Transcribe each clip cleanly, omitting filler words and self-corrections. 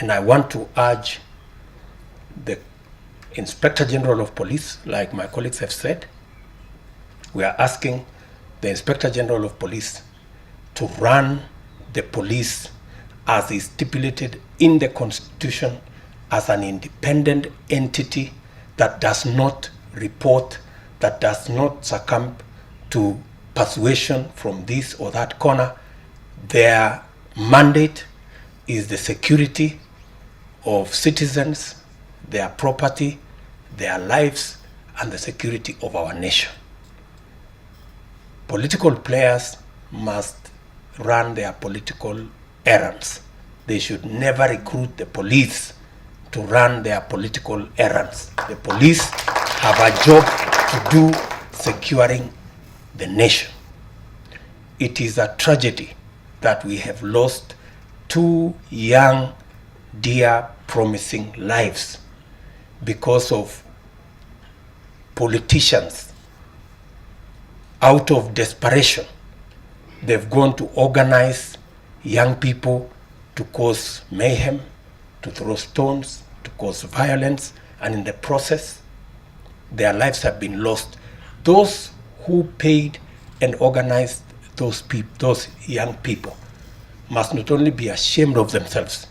And I want to urge the Inspector General of Police, like my colleagues have said, we are asking the Inspector General of Police to run the police as is stipulated in the Constitution as an independent entity that does not report, that does not succumb to persuasion from this or that corner. Their mandate is the security of citizens, their property, their lives, and the security of our nation. Political players must run their political errands. They should never recruit the police to run their political errands. The police have a job to do securing the nation. It is a tragedy that we have lost 2 young, dear, promising lives because of politicians. Out of desperation, they've gone to organize young people to cause mayhem, to throw stones, to cause violence, and in the process, their lives have been lost. Those who paid and organized those young people must not only be ashamed of themselves,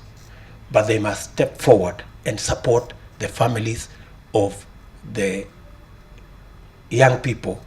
but they must step forward and support the families of the young people